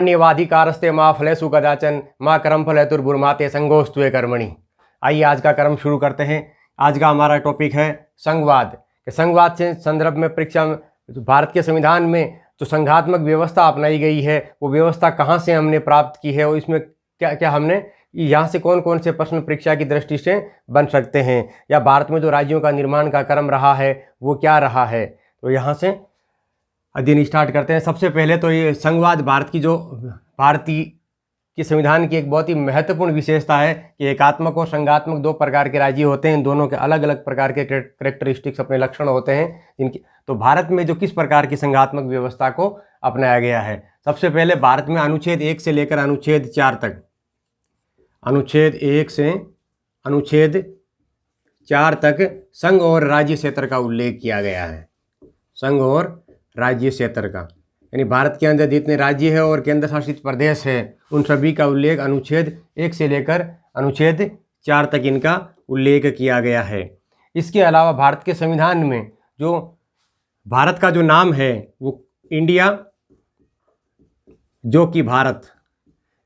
अन्यवाधिकारस्ते माँ फलेषु कदाचन माँ कर्म फलेतुर्भुर्माते संगोस्तुते कर्मणि। आइए आज का कर्म शुरू करते हैं। आज का हमारा टॉपिक है संघवाद। संघवाद से संदर्भ में परीक्षा में भारत के संविधान में जो संघात्मक व्यवस्था अपनाई गई है वो व्यवस्था कहाँ से हमने प्राप्त की है और इसमें क्या क्या हमने यहाँ से कौन कौन से प्रश्न परीक्षा की दृष्टि से बन सकते हैं, या भारत में जो राज्यों का निर्माण का क्रम रहा है वो क्या रहा है। तो यहाँ से अध्ययन स्टार्ट करते हैं। सबसे पहले तो ये संघवाद भारतीय के संविधान की एक बहुत ही महत्वपूर्ण विशेषता है कि एकात्मक और संघात्मक दो प्रकार के राज्य होते हैं। इन दोनों के अलग अलग प्रकार के करेक्टरिस्टिक्स अपने लक्षण होते हैं जिनकी तो भारत में जो किस प्रकार की संघात्मक व्यवस्था को अपनाया गया है। सबसे पहले भारत में अनुच्छेद 1 से लेकर अनुच्छेद 4 तक, अनुच्छेद 1 से अनुच्छेद 4 तक संघ और राज्य क्षेत्र का उल्लेख किया गया है। संघ और राज्य क्षेत्र का यानी भारत के अंदर जितने राज्य है और केंद्र शासित प्रदेश है उन सभी का उल्लेख अनुच्छेद 1 से लेकर अनुच्छेद 4 तक इनका उल्लेख किया गया है। इसके अलावा भारत के संविधान में जो भारत का जो नाम है वो इंडिया, जो कि भारत,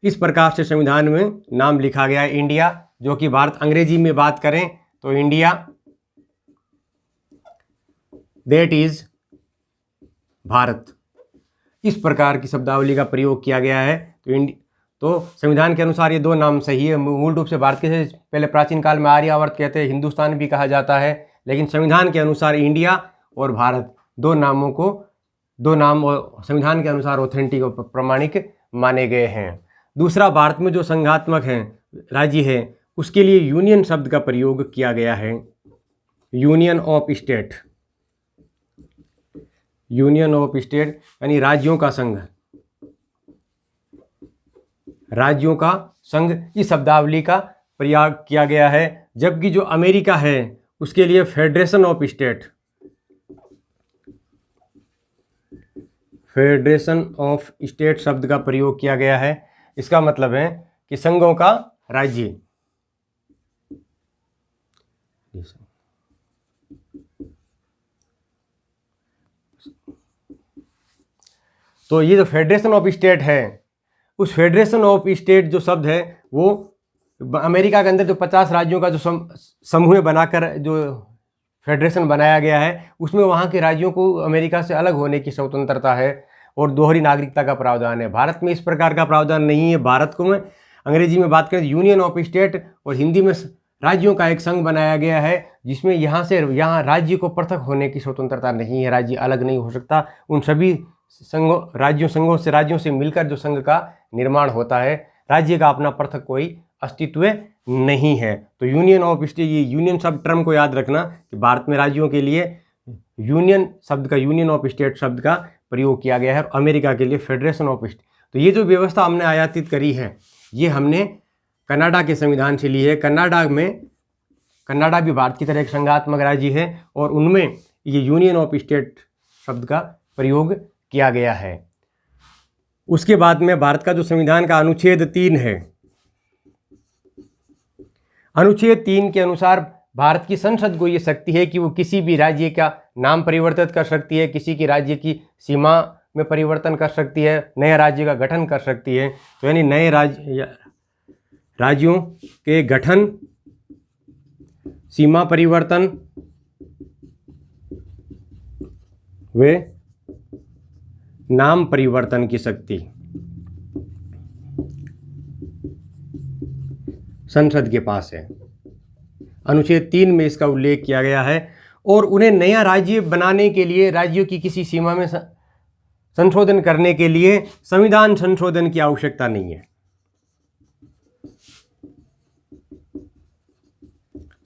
इस प्रकार से संविधान में नाम लिखा गया है। इंडिया जो कि भारत, अंग्रेजी में बात करें तो इंडिया, दैट इज भारत, इस प्रकार की शब्दावली का प्रयोग किया गया है। तो संविधान के अनुसार ये दो नाम सही है। मूल रूप से भारत के पहले प्राचीन काल में आर्यावर्त कहते हैं, हिंदुस्तान भी कहा जाता है, लेकिन संविधान के अनुसार इंडिया और भारत दो नाम और संविधान के अनुसार ऑथेंटिक और प्रमाणिक माने गए हैं। दूसरा, भारत में जो संघात्मक है राज्य है उसके लिए यूनियन शब्द का प्रयोग किया गया है। Union of state, union of state यानी राज्यों का संघ, राज्यों का संघ, इस शब्दावली का प्रयोग किया गया है। जबकि जो अमेरिका है उसके लिए federation of state, federation of state शब्द का प्रयोग किया गया है। इसका मतलब है कि संघों का राज्य। तो ये जो फेडरेशन ऑफ स्टेट है, उस फेडरेशन ऑफ स्टेट जो शब्द है वो अमेरिका के अंदर जो 50 राज्यों का जो समूह बनाकर जो फेडरेशन बनाया गया है उसमें वहाँ के राज्यों को अमेरिका से अलग होने की स्वतंत्रता है और दोहरी नागरिकता का प्रावधान है। भारत में इस प्रकार का प्रावधान नहीं है। भारत को में अंग्रेजी में बात करें यूनियन ऑफ स्टेट और हिंदी में राज्यों का एक संघ बनाया गया है जिसमें यहाँ राज्य को पृथक होने की स्वतंत्रता नहीं है। राज्य अलग नहीं हो सकता। उन सभी राज्यों से मिलकर जो संघ का निर्माण होता है, राज्य का अपना पृथक कोई अस्तित्व नहीं है। तो यूनियन ऑफ स्टेट, ये यूनियन शब्द टर्म को याद रखना कि भारत में राज्यों के लिए यूनियन शब्द का, यूनियन ऑफ स्टेट शब्द का प्रयोग किया गया है और अमेरिका के लिए फेडरेशन ऑफ स्टेट। तो ये जो व्यवस्था हमने आयातित करी है ये हमने कनाडा के संविधान से ली है। कनाडा भी भारत की तरह एक संघात्मक राज्य है और उनमें ये यूनियन ऑफ स्टेट शब्द का प्रयोग किया गया है। उसके बाद में भारत का जो संविधान का अनुच्छेद 3 है, अनुच्छेद 3 के अनुसार भारत की संसद को ये शक्ति है कि वो किसी भी राज्य का नाम परिवर्तित कर सकती है, किसी की राज्य की सीमा में परिवर्तन कर सकती है, नए राज्य का गठन कर सकती है। तो यानी नए राज्यों के गठन, सीमा परिवर्तन वे नाम परिवर्तन की शक्ति संसद के पास है। अनुच्छेद 3 में इसका उल्लेख किया गया है और उन्हें नया राज्य बनाने के लिए, राज्यों की किसी सीमा में संशोधन करने के लिए संविधान संशोधन की आवश्यकता नहीं है।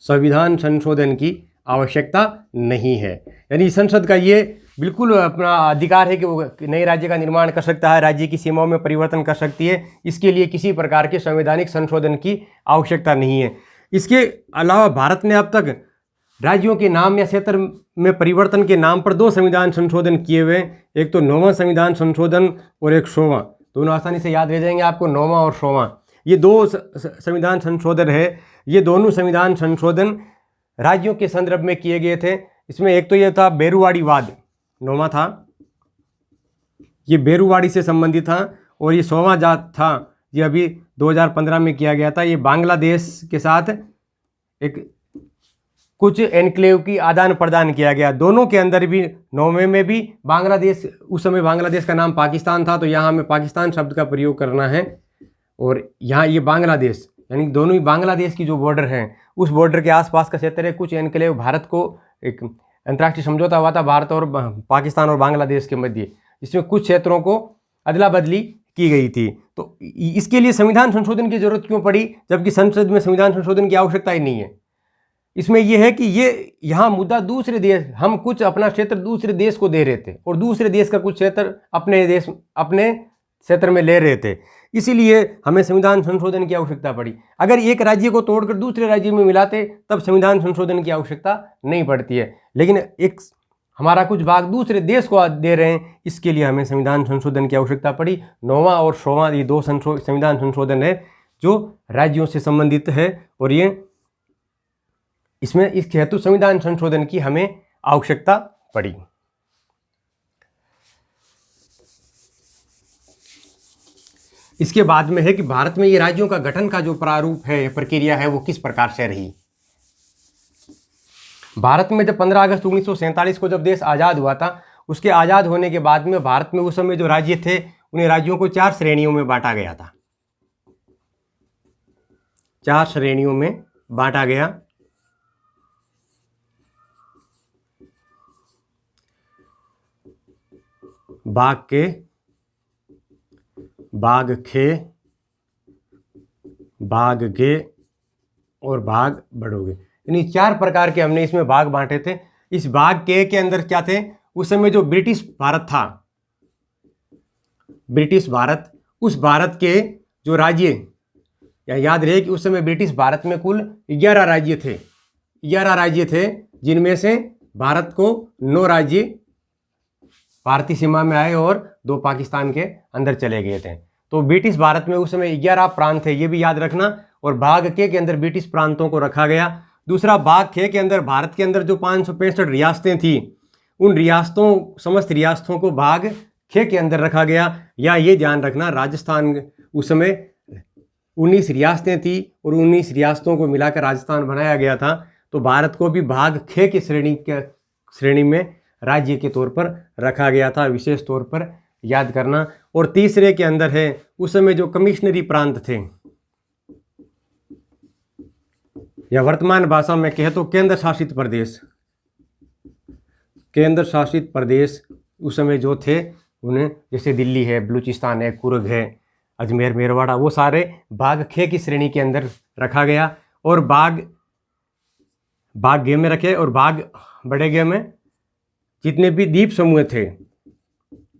संविधान संशोधन की आवश्यकता नहीं है। यानी संसद का ये बिल्कुल अपना अधिकार है कि वो नए राज्य का निर्माण कर सकता है, राज्य की सीमाओं में परिवर्तन कर सकती है। इसके लिए किसी प्रकार के संवैधानिक संशोधन की आवश्यकता नहीं है। इसके अलावा भारत ने अब तक राज्यों के नाम या क्षेत्र में परिवर्तन के नाम पर 2 संविधान संशोधन किए हुए। एक तो 9वां संविधान संशोधन और एक 100वां, दोनों आसानी से याद रह जाएंगे आपको, 9वां और 100वां। ये 2 संविधान संशोधन है। ये दोनों संविधान संशोधन राज्यों के संदर्भ में किए गए थे। इसमें एक तो ये था बेरुवाड़ी वाद, 9वां था, ये बेरुवाड़ी से संबंधित था और ये 100वां जात था, ये अभी 2015 में किया गया था। ये बांग्लादेश के साथ एक कुछ एनक्लेव की आदान प्रदान किया गया। दोनों के अंदर भी 9वें में भी बांग्लादेश, उस समय बांग्लादेश का नाम पाकिस्तान था, तो यहाँ हमें पाकिस्तान शब्द का प्रयोग करना है। और यहाँ ये बांग्लादेश, यानी दोनों ही बांग्लादेश की जो बॉर्डर है उस बॉर्डर के आसपास का क्षेत्र है। कुछ एनक्लेव भारत को, एक अंतर्राष्ट्रीय समझौता हुआ था भारत और पाकिस्तान और बांग्लादेश के मध्य, जिसमें कुछ क्षेत्रों को अदला बदली की गई थी। तो इसके लिए संविधान संशोधन की जरूरत क्यों पड़ी, जबकि संसद में संविधान संशोधन की आवश्यकता ही नहीं है। इसमें यह है कि ये यहाँ मुद्दा दूसरे देश, हम कुछ अपना क्षेत्र दूसरे देश को दे रहे थे और दूसरे देश का कुछ क्षेत्र अपने क्षेत्र में ले रहे थे, इसीलिए हमें संविधान संशोधन की आवश्यकता पड़ी। अगर एक राज्य को तोड़कर दूसरे राज्य में मिलाते तब संविधान संशोधन की आवश्यकता नहीं पड़ती है, लेकिन एक हमारा कुछ भाग दूसरे देश को दे रहे हैं, इसके लिए हमें संविधान संशोधन की आवश्यकता पड़ी। 9वां और 100वां ये दो संविधान संशोधन है जो राज्यों से संबंधित है, और ये इसमें इस हेतु संविधान संशोधन की हमें आवश्यकता पड़ी। इसके बाद में है कि भारत में ये राज्यों का गठन का जो प्रारूप है, प्रक्रिया है, वो किस प्रकार से रही। भारत में जब 15 अगस्त 1947 को जब देश आज़ाद हुआ था, उसके आज़ाद होने के बाद में भारत में उस समय जो राज्य थे उन्हें राज्यों को 4 श्रेणियों में बांटा गया था। 4 श्रेणियों में बांटा गया। बाघ के, बाघ खे, बाघ गे और बाघ बड़ोगे, यानी 4 प्रकार के हमने इसमें भाग बांटे थे। इस भाग के अंदर क्या थे, उस समय जो ब्रिटिश भारत था, ब्रिटिश भारत, उस भारत के जो राज्य, या याद रहे कि उस समय ब्रिटिश भारत में कुल 11 राज्य थे। 11 राज्य थे, जिनमें से भारत को 9 राज्य भारतीय सीमा में आए और 2 पाकिस्तान के अंदर चले गए थे। तो ब्रिटिश भारत में उस समय 11 प्रांत थे, ये भी याद रखना। और भाग के अंदर ब्रिटिश प्रांतों को रखा गया। दूसरा, भाग खे के अंदर भारत के अंदर जो 565 रियासतें थी, उन रियासतों, समस्त रियासतों को भाग खे के अंदर रखा गया। या ये ध्यान रखना, राजस्थान उस समय 19 रियासतें थी और 19 रियासतों को मिलाकर राजस्थान बनाया गया था। तो भारत को भी भाग खे की श्रेणी में राज्य के तौर पर रखा गया था, विशेष तौर पर याद करना। और तीसरे के अंदर है उस समय जो कमिश्नरी प्रांत थे, या वर्तमान भाषा में कहे तो केंद्र शासित प्रदेश, केंद्र शासित प्रदेश उस समय जो थे उन्हें, जैसे दिल्ली है, बलूचिस्तान है, कुर्ग है, अजमेर, मेरवाड़ा, वो सारे भाग खे की श्रेणी के अंदर रखा गया। और भाग गे में रखे, और भाग बड़े गे में जितने भी द्वीप समूह थे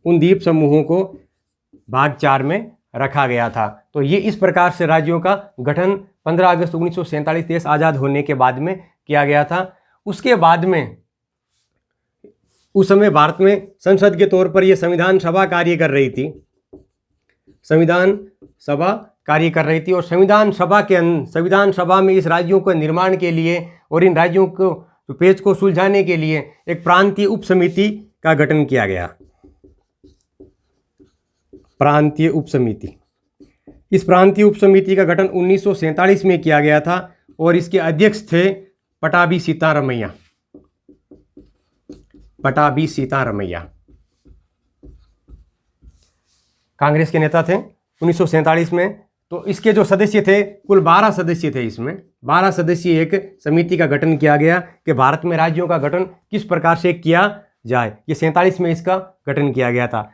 उन द्वीप समूहों को भाग 4 में रखा गया था। तो ये इस प्रकार से राज्यों का गठन 15 अगस्त 1947 देश आज़ाद होने के बाद में किया गया था। उसके बाद में उस समय भारत में संसद के तौर पर यह संविधान सभा कार्य कर रही थी, संविधान सभा कार्य कर रही थी। और संविधान सभा में इस राज्यों के निर्माण के लिए और इन राज्यों को पेच को सुलझाने के लिए एक प्रांतीय उप समिति का गठन किया गया। प्रांतीय उप समिति, इस प्रांतीय उप समिति का गठन 1947 में किया गया था और इसके अध्यक्ष थे पटाभी सीतारमैया। पटाभी सीतारमैया कांग्रेस के नेता थे 1947 में। तो इसके जो सदस्य थे, कुल 12 सदस्य थे। इसमें 12 सदस्यीय एक समिति का गठन किया गया कि भारत में राज्यों का गठन किस प्रकार से किया जाए। ये 47 में इसका गठन किया गया था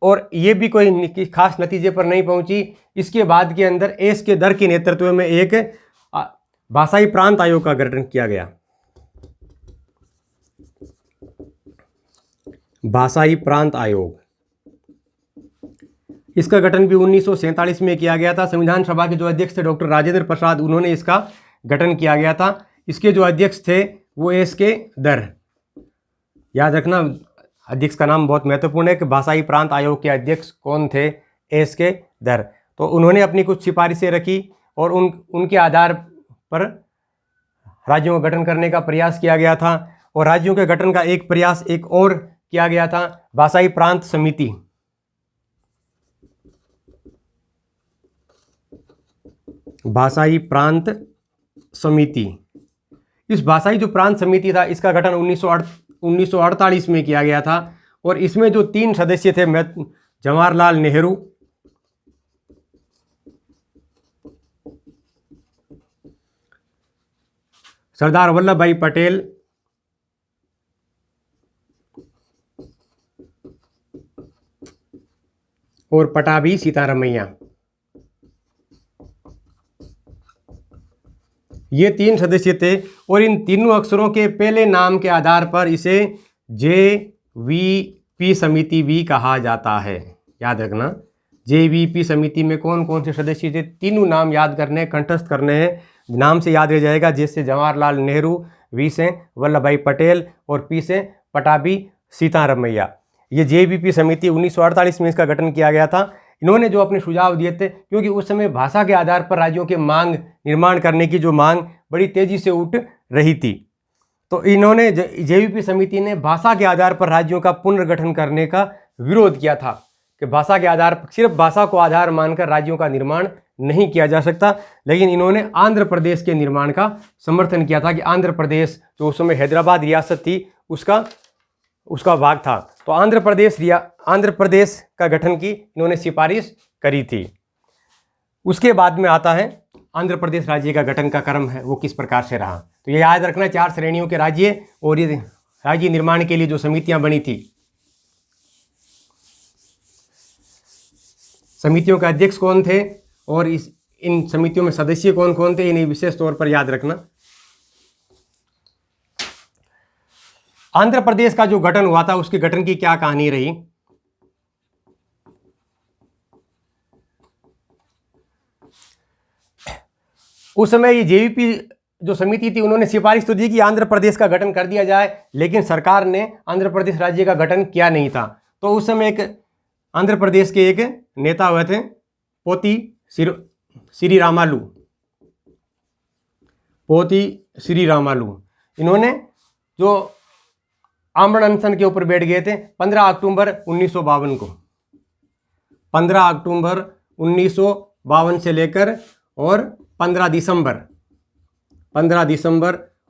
और ये भी कोई खास नतीजे पर नहीं पहुंची। इसके बाद के अंदर एस के दर के नेतृत्व में एक भाषाई प्रांत आयोग का गठन किया गया। भाषाई प्रांत आयोग, इसका गठन भी 1947 में किया गया था। संविधान सभा के जो अध्यक्ष थे डॉक्टर राजेंद्र प्रसाद, उन्होंने इसका गठन किया गया था। इसके जो अध्यक्ष थे वो एस के दर, याद रखना अध्यक्ष का नाम बहुत महत्वपूर्ण है कि भाषाई प्रांत आयोग के अध्यक्ष कौन थे, एस के दर। तो उन्होंने अपनी कुछ सिफारिशें रखी और उनके आधार पर राज्यों का गठन करने का प्रयास किया गया था। और राज्यों के गठन का एक प्रयास एक और किया गया था, भाषाई प्रांत समिति। भाषाई प्रांत समिति। इस भाषाई जो प्रांत समिति था इसका गठन 1948 में किया गया था और इसमें जो 3 सदस्य थे जवाहरलाल नेहरू, सरदार वल्लभ भाई पटेल और पटाभी सीतारमैया, ये 3 सदस्य थे और इन तीनों अक्षरों के पहले नाम के आधार पर इसे JVP समिति भी कहा जाता है। याद रखना, JVP समिति में कौन कौन से सदस्य थे, तीनों नाम याद करने, कंठस्थ करने हैं, नाम से याद रह जाएगा। जैसे जवाहरलाल नेहरू, V से वल्लभ भाई पटेल और P से पटाभी सीतारमैया। ये JVP समिति 1948 में इसका गठन किया गया था। इन्होंने जो अपने सुझाव दिए थे, क्योंकि उस समय भाषा के आधार पर राज्यों के मांग निर्माण करने की जो मांग बड़ी तेजी से उठ रही थी, तो इन्होंने JVP समिति ने भाषा के आधार पर राज्यों का पुनर्गठन करने का विरोध किया था कि भाषा के आधार पर, सिर्फ भाषा को आधार मानकर राज्यों का निर्माण नहीं किया जा सकता। लेकिन इन्होंने आंध्र प्रदेश के निर्माण का समर्थन किया था कि आंध्र प्रदेश जो उस समय हैदराबाद रियासत थी उसका भाग था, तो आंध्र प्रदेश का गठन की इन्होंने सिफारिश करी थी। उसके बाद में आता है आंध्र प्रदेश राज्य का गठन का क्रम है वो किस प्रकार से रहा। तो ये याद रखना, 4 श्रेणियों के राज्य और ये राज्य निर्माण के लिए जो समितियां बनी थी, समितियों के अध्यक्ष कौन थे और इन समितियों में सदस्य कौन कौन थे, इन्हें विशेष तौर पर याद रखना। आंध्र प्रदेश का जो गठन हुआ था उसके गठन की क्या कहानी रही। उस समय ये JVP जो समिति थी उन्होंने सिफारिश तो दी कि आंध्र प्रदेश का गठन कर दिया जाए, लेकिन सरकार ने आंध्र प्रदेश राज्य का गठन किया नहीं था। तो उस समय एक आंध्र प्रदेश के एक नेता हुए थे पोती श्री रामालू। इन्होंने जो आमरण अनशन के ऊपर बैठ गए थे 15 अक्टूबर 1952 को, 15 अक्टूबर 1952 से लेकर और 15 दिसंबर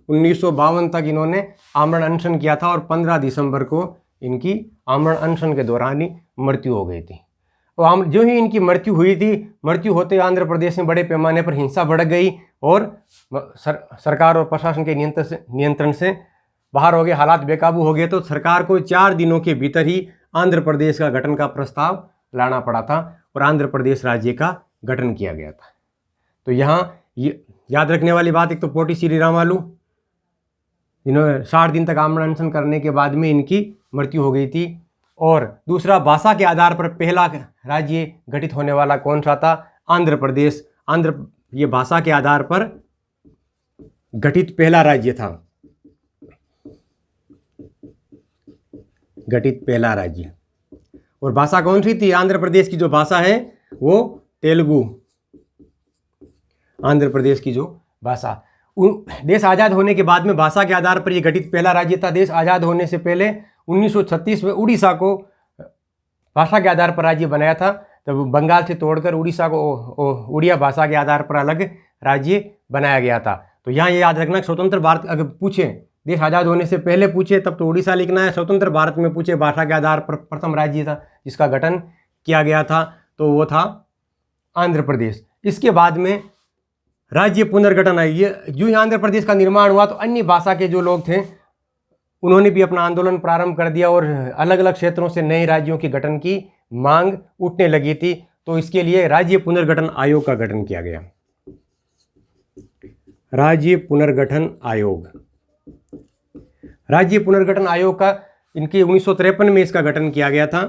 1952 तक इन्होंने आमरण अनशन किया था और 15 दिसंबर को इनकी आमरण अनशन के दौरान ही मृत्यु हो गई थी। और जो ही इनकी मृत्यु हुई थी, मृत्यु होते आंध्र प्रदेश में बड़े पैमाने पर हिंसा बढ़ गई और सरकार और प्रशासन के नियंत्रण से बाहर हो गए, हालात बेकाबू हो गए। तो सरकार को 4 दिनों के भीतर ही आंध्र प्रदेश का गठन का प्रस्ताव लाना पड़ा था और आंध्र प्रदेश राज्य का गठन किया गया था। तो यहाँ याद रखने वाली बात, एक तो पोटी श्री रामालू, इन्होंने 60 दिन तक आमरण अनशन करने के बाद में इनकी मृत्यु हो गई थी। और दूसरा, भाषा के आधार पर पहला राज्य गठित होने वाला कौन सा था, आंध्र प्रदेश। ये भाषा के आधार पर गठित पहला राज्य था, गठित पहला राज्य। और भाषा कौन सी थी, आंध्र प्रदेश की जो भाषा है वो तेलुगु। आंध्र प्रदेश की जो भाषा, देश आज़ाद होने के बाद में भाषा के आधार पर यह गठित पहला राज्य था। देश आज़ाद होने से पहले 1936 में उड़ीसा को भाषा के आधार पर राज्य बनाया था। तब बंगाल से तोड़कर उड़ीसा को उड़िया भाषा के आधार पर अलग राज्य बनाया गया था। तो यहाँ ये याद रखना, स्वतंत्र भारत अगर पूछे, देश आज़ाद होने से पहले पूछे तब तो उड़ीसा लिखना है, स्वतंत्र भारत में पूछे भाषा के आधार पर प्रथम राज्य था जिसका गठन किया गया था तो वो था आंध्र प्रदेश। इसके बाद में राज्य पुनर्गठन आई। जो ही आंध्र प्रदेश का निर्माण हुआ तो अन्य भाषा के जो लोग थे उन्होंने भी अपना आंदोलन प्रारंभ कर दिया और अलग अलग क्षेत्रों से नए राज्यों के गठन की मांग उठने लगी थी। तो इसके लिए राज्य पुनर्गठन आयोग का गठन किया गया। राज्य पुनर्गठन आयोग, राज्य पुनर्गठन आयोग का इनके 1953 में इसका गठन किया गया था।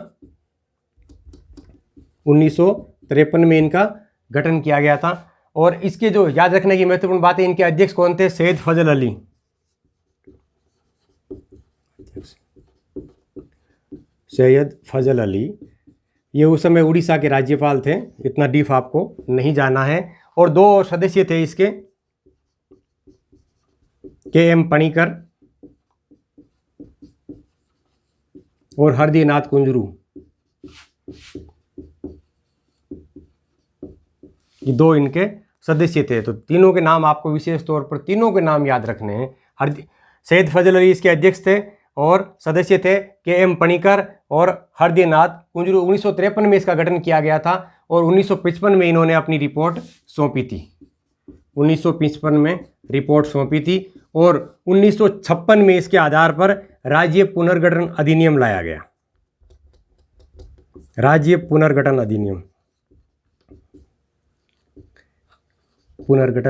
1953 में इनका गठन किया गया था। और इसके जो याद रखने की महत्वपूर्ण बात है, इनके अध्यक्ष कौन थे, सैयद फजल अली। सैयद फजल अली ये उस समय उड़ीसा के राज्यपाल थे, इतना डीप आपको नहीं जाना है। और 2 सदस्य थे इसके, KM पणिकर और हरदीनाथ कुंजरू। ये 2 इनके सदस्य थे। तो तीनों के नाम आपको विशेष तौर पर तीनों के नाम याद रखने हैं। सैयद फजल अली इसके अध्यक्ष थे और सदस्य थे के.एम. पणिकर और हरदीनाथ कुंजरू। 1953 में इसका गठन किया गया था और 1955 में इन्होंने अपनी रिपोर्ट सौंपी थी। 1955 में रिपोर्ट सौंपी थी और 1956 में इसके आधार पर राज्य पुनर्गठन अधिनियम लाया गया। राज्य पुनर्गठन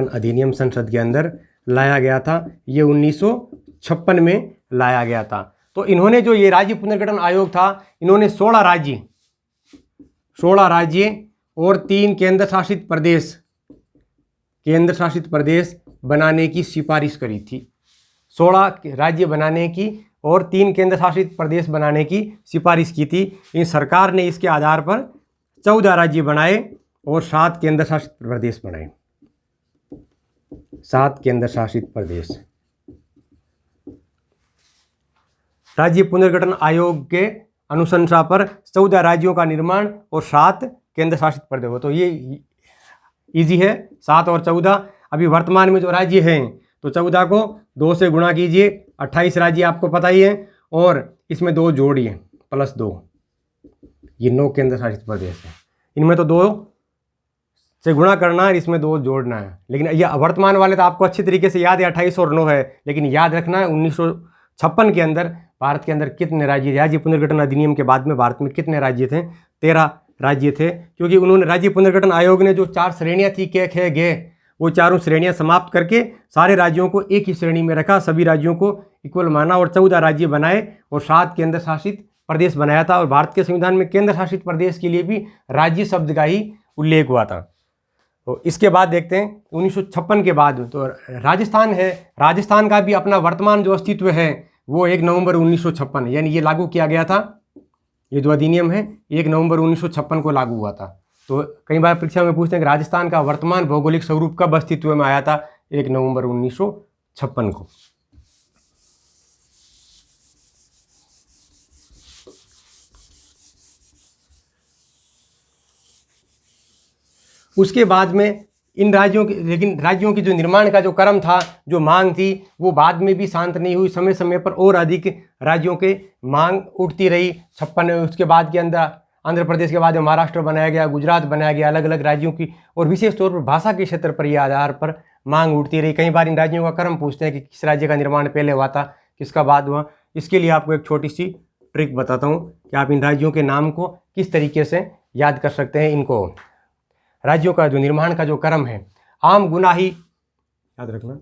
अधिनियम संसद के अंदर लाया गया था। ये 1956 में लाया गया था। तो इन्होंने जो ये राज्य पुनर्गठन आयोग था, इन्होंने 16 राज्य और 3 केंद्र शासित प्रदेश बनाने की सिफारिश करी थी। 16 राज्य बनाने की और 3 केंद्र शासित प्रदेश बनाने की सिफारिश की थी। इन सरकार ने इसके आधार पर 14 राज्य बनाए और 7 केंद्र शासित प्रदेश बनाए। 7 केंद्र शासित प्रदेश। राज्य पुनर्गठन आयोग के अनुशंसा पर 14 राज्यों का निर्माण और 7 केंद्र शासित प्रदेश हो। तो ये इजी है, 7 और 14। अभी वर्तमान में जो राज्य हैं तो 14 को 2 से गुणा कीजिए, 28 राज्य आपको पता ही है, और इसमें 2 जोड़िए +2, ये 9 केंद्र शासित प्रदेश है। इनमें तो 2 से गुणा करना है, इसमें 2 जोड़ना है। लेकिन ये वर्तमान वाले तो आपको अच्छी तरीके से याद है, 28 और 9 है। लेकिन याद रखना है 1956 के अंदर भारत के अंदर कितने राज्य, राज्य पुनर्गठन अधिनियम के बाद में भारत में कितने राज्य थे? 13 राज्य थे। क्योंकि उन्होंने राज्य पुनर्गठन आयोग ने जो 4 श्रेणियाँ थी, के खे गे, वो चारों श्रेणियाँ समाप्त करके सारे राज्यों को एक ही श्रेणी में रखा, सभी राज्यों को इक्वल माना और 14 राज्य बनाए और 7 केंद्र शासित प्रदेश बनाया था। और भारत के संविधान में केंद्र शासित प्रदेश के लिए भी राज्य शब्द का ही उल्लेख हुआ था। तो इसके बाद देखते हैं 1956 के बाद तो राजस्थान है। राजस्थान का भी अपना वर्तमान जो अस्तित्व है वो 1 नवंबर 1956, यानी ये लागू किया गया था। ये जो अधिनियम है 1 नवंबर 1956 को लागू हुआ था। तो कई बार परीक्षा में पूछते हैं कि राजस्थान का वर्तमान भौगोलिक स्वरूप कब अस्तित्व में आया था? 1 नवंबर 1956 को। उसके बाद में इन राज्यों की, लेकिन राज्यों की जो निर्माण का जो क्रम था, जो मांग थी, वो बाद में भी शांत नहीं हुई। समय समय पर और अधिक राज्यों के मांग उठती रही। 56 उसके बाद के अंदर आंध्र प्रदेश के बाद में महाराष्ट्र बनाया गया, गुजरात बनाया गया, अलग अलग राज्यों की, और विशेष तौर पर भाषा के क्षेत्र पर यह आधार पर मांग उठती रही। कई बार इन राज्यों का क्रम पूछते हैं कि किस राज्य का निर्माण पहले हुआ था, किसका बाद हुआ। इसके लिए आपको एक छोटी सी ट्रिक बताता हूँ कि आप इन राज्यों के नाम को किस तरीके से याद कर सकते हैं। इनको राज्यों का जो निर्माण का जो क्रम है, आम गुनाही याद रखना,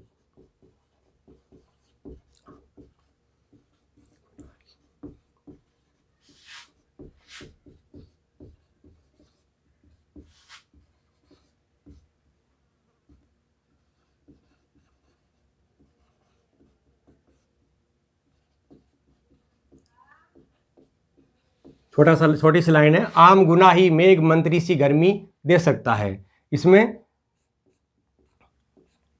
छोटी सी लाइन है, आम गुनाही मेघ मंत्री सी गर्मी दे सकता है। इसमें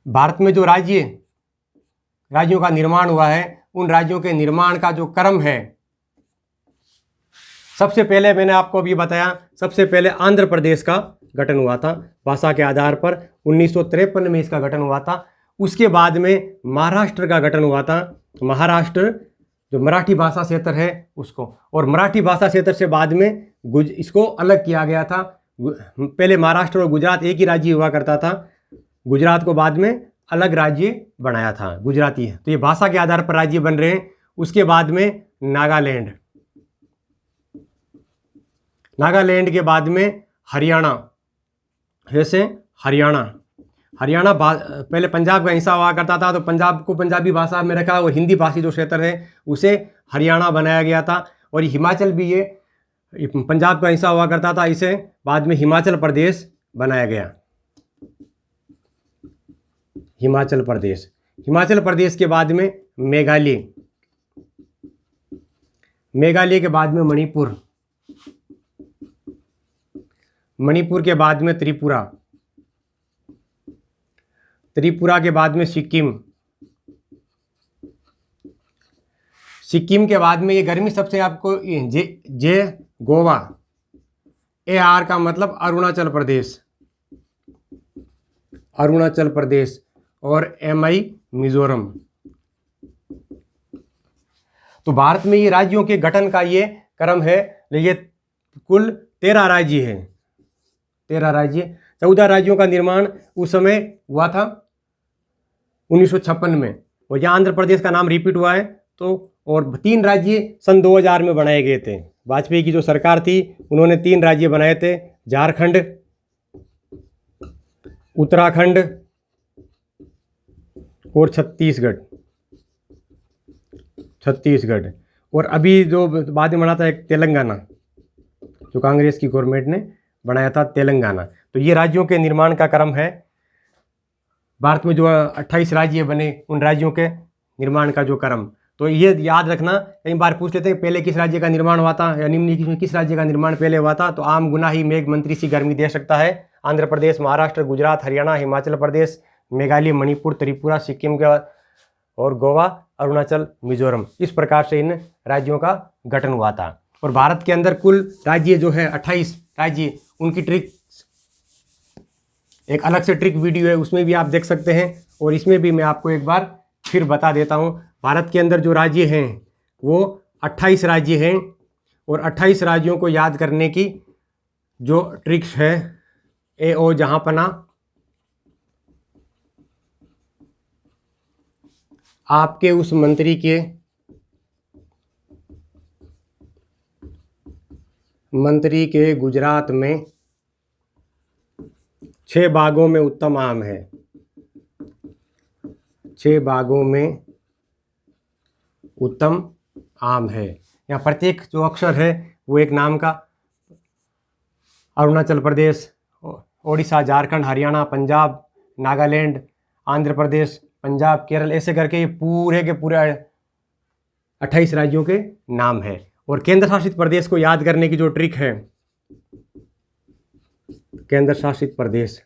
भारत में जो राज्यों का निर्माण हुआ है, उन राज्यों के निर्माण का जो क्रम है, सबसे पहले मैंने आपको अभी बताया, सबसे पहले आंध्र प्रदेश का गठन हुआ था भाषा के आधार पर। 1953 में इसका गठन हुआ था। उसके बाद में महाराष्ट्र का गठन हुआ था। महाराष्ट्र जो मराठी भाषा क्षेत्र है उसको, और मराठी भाषा क्षेत्र से बाद में इसको अलग किया गया था। पहले महाराष्ट्र और गुजरात एक ही राज्य हुआ करता था। गुजरात को बाद में अलग राज्य बनाया था, गुजराती है। तो ये भाषा के आधार पर राज्य बन रहे हैं। उसके बाद में नागालैंड के बाद में हरियाणा, ऐसे हरियाणा पहले पंजाब का हिस्सा हुआ करता था, तो पंजाब को पंजाबी भाषा में रखा और हिंदी भाषी जो क्षेत्र है उसे हरियाणा बनाया गया था। और हिमाचल भी ये पंजाब का हिस्सा हुआ करता था, इसे बाद में हिमाचल प्रदेश बनाया गया। हिमाचल प्रदेश के बाद में मेघालय के बाद में मणिपुर के बाद में त्रिपुरा के बाद में सिक्किम के बाद में ये गर्मी सबसे आपको जे गोवा, AR का मतलब अरुणाचल प्रदेश, अरुणाचल प्रदेश और MI मिजोरम। तो भारत में ये राज्यों के गठन का ये क्रम है। ये कुल 13 राज्य हैं, 13 राज्य। 14 राज्यों का निर्माण उस समय हुआ था 1956 में, और यहाँ आंध्र प्रदेश का नाम रिपीट हुआ है। तो और 3 राज्य सन 2000 में बनाए गए थे। वाजपेयी की जो सरकार थी उन्होंने 3 राज्य बनाए थे, झारखंड, उत्तराखंड और छत्तीसगढ़। और अभी जो बाद में बना था एक तेलंगाना, जो कांग्रेस की गवर्नमेंट ने बनाया था तेलंगाना। तो ये राज्यों के निर्माण का क्रम है। भारत में जो 28 राज्य बने, उन राज्यों के निर्माण का जो क्रम। तो ये याद रखना, कई बार पूछ लेते हैं पहले किस राज्य का निर्माण हुआ था या निम्नलिखित में किस राज्य का निर्माण पहले हुआ था। तो आम गुना ही मेघ मंत्री सी गर्मी दे सकता है। आंध्र प्रदेश, महाराष्ट्र, गुजरात, हरियाणा, हिमाचल प्रदेश, मेघालय, मणिपुर, त्रिपुरा, सिक्किम का और गोवा, अरुणाचल, मिजोरम। इस प्रकार से इन राज्यों का गठन हुआ था। और भारत के अंदर कुल राज्य जो है 28 राज्य, उनकी ट्रिक, एक अलग से ट्रिक वीडियो है, उसमें भी आप देख सकते हैं। और इसमें भी मैं आपको एक बार फिर बता देता हूँ। भारत के अंदर जो राज्य हैं वो 28 राज्य हैं, और 28 राज्यों को याद करने की जो ट्रिक्स है, AO जहाँपना, आपके उस मंत्री के गुजरात में 6 भागों में उत्तम आम है, 6 भागों में उत्तम आम है। यहाँ प्रत्येक जो अक्षर है वो एक नाम का, अरुणाचल प्रदेश, ओडिशा, झारखंड, हरियाणा, पंजाब, नागालैंड, आंध्र प्रदेश, पंजाब, केरल, ऐसे करके ये पूरे के पूरे 28 राज्यों के नाम है। और केंद्र शासित प्रदेश को याद करने की जो ट्रिक है, केंद्र शासित प्रदेश,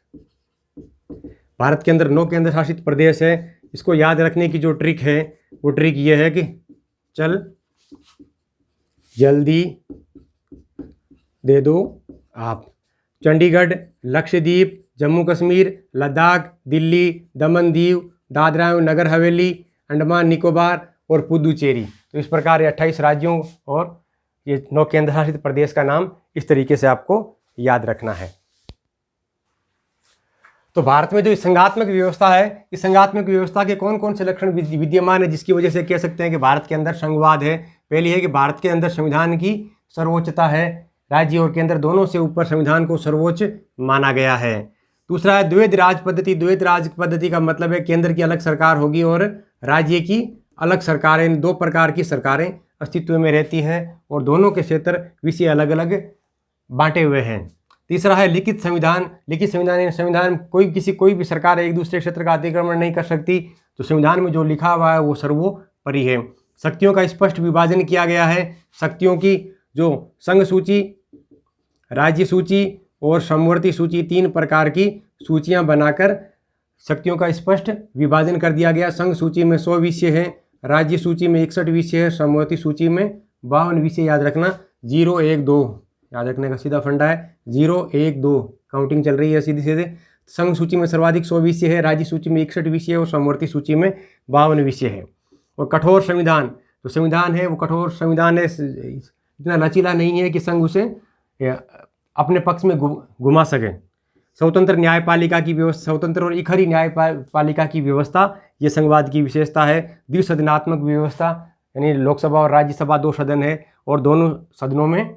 भारत के अंदर 9 केंद्र शासित प्रदेश है। इसको याद रखने की जो ट्रिक है वो ट्रिक ये है कि चल जल्दी दे दो आप। चंडीगढ़, लक्षद्वीप, जम्मू कश्मीर, लद्दाख, दिल्ली, दमन दीव, दादरा एवं नगर हवेली, अंडमान निकोबार और पुदुचेरी। तो इस प्रकार ये 28 राज्यों और ये 9 केंद्र शासित प्रदेश का नाम इस तरीके से आपको याद रखना है। तो भारत में जो संघात्मक व्यवस्था है, इस संघात्मक व्यवस्था के कौन कौन से लक्षण विद्यमान है जिसकी वजह से कह सकते हैं कि भारत के अंदर संघवाद है। पहली है कि भारत के अंदर संविधान की सर्वोच्चता है, राज्य और केंद्र दोनों से ऊपर संविधान को सर्वोच्च माना गया है। दूसरा है द्वैध राज पद्धति। द्वैध राज पद्धति का मतलब है केंद्र की अलग सरकार होगी और राज्य की अलग सरकारें, 2 प्रकार की सरकारें अस्तित्व में रहती हैं और दोनों के क्षेत्र विषय अलग अलग बांटे हुए हैं। तीसरा है लिखित संविधान। लिखित संविधान कोई भी सरकार एक दूसरे क्षेत्र का अतिक्रमण नहीं कर सकती। तो संविधान में जो लिखा हुआ है वो सर्वोपरि है। शक्तियों का स्पष्ट विभाजन किया गया है। शक्तियों की जो संघ सूची, राज्य सूची और समवर्ती सूची, 3 प्रकार की सूचियां बनाकर शक्तियों का स्पष्ट विभाजन कर दिया गया। संघ सूची में 100 विषय हैं, राज्य सूची में 61 विषय है, समवर्ती सूची में 52 विषय। याद रखना, 0 1 2 याद रखने का सीधा फंडा है। 0 1 2 काउंटिंग चल रही है सीधे सीधे। संघ सूची में सर्वाधिक 100 विषय है, राज्य सूची में 61 विषय है और समवर्ती सूची में 52 विषय है। और कठोर संविधान, जो संविधान है वो कठोर संविधान है, इतना लचीला नहीं है कि संघ उसे अपने पक्ष में घुमा सके। स्वतंत्र न्यायपालिका की व्यवस्था, स्वतंत्र और इखरी न्यायपालिका की व्यवस्था, ये संघवाद की विशेषता है। द्विसदनात्मक व्यवस्था, यानी लोकसभा और राज्यसभा 2 सदन है और दोनों सदनों में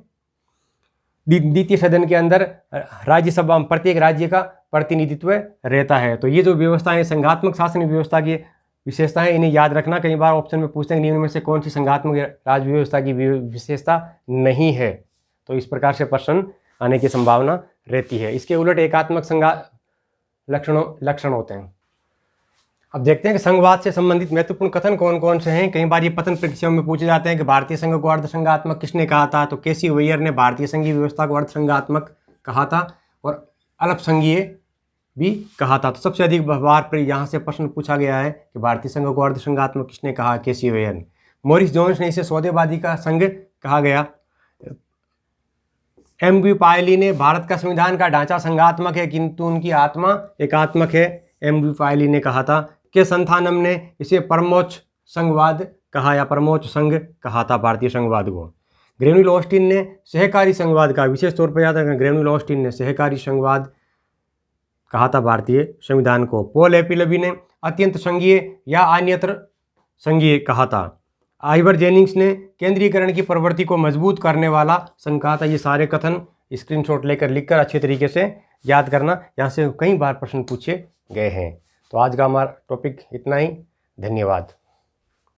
द्वितीय सदन के अंदर राज्यसभा में प्रत्येक राज्य का प्रतिनिधित्व रहता है। तो ये जो व्यवस्था है संघात्मक शासन व्यवस्था की विशेषता है, इन्हें याद रखना। कई बार ऑप्शन में पूछते हैं निम्न में से कौन सी संघात्मक राज व्यवस्था की विशेषता नहीं है, तो इस प्रकार से प्रश्न आने की संभावना रहती है। इसके उलट एकात्मक लक्षण होते हैं। अब देखते हैं कि संघवाद से संबंधित महत्वपूर्ण कथन कौन कौन से हैं। कई बार ये पतन परीक्षाओं में पूछे जाते हैं कि भारतीय संघ को अर्धसंघात्मक किसने कहा था। तो केसी वैयर ने भारतीय संघीय व्यवस्था को अर्धसंघात्मक कहा था और अल्पसंघीय भी कहा था। तो सबसे अधिक बार पर यहाँ से प्रश्न पूछा गया है कि भारतीय संघ को अर्धसंघात्मक किसने कहा, केसी वैयर ने। मॉरिस जोन्स ने इसे सौदेबाजी का संघ कहा गया। एम.बी. पायली ने भारत का संविधान का ढांचा संघात्मक है किंतु उनकी आत्मा एकात्मक है, एम.बी. पायली ने कहा था। के संथानम ने इसे परमोच्च संघवाद कहा या परमोच्च संघ कहा था भारतीय संघवाद को। ग्रेनुल ऑस्टिन ने सहकारी संघवाद का विशेष तौर पर याद रखना, ग्रेनुल ऑस्टिन ने सहकारी संघवाद कहा था भारतीय संविधान को। पॉल एपिलबी ने अत्यंत संघीय या अन्यत्र संघीय कहा था। आइवर जेनिंग्स ने केंद्रीकरण की प्रवृत्ति को मजबूत करने वाला संघ कहा था। ये सारे कथन स्क्रीनशॉट लेकर लिखकर अच्छे तरीके से याद करना, यहाँ से कई बार प्रश्न पूछे गए हैं। तो आज का हमारा टॉपिक इतना ही। धन्यवाद।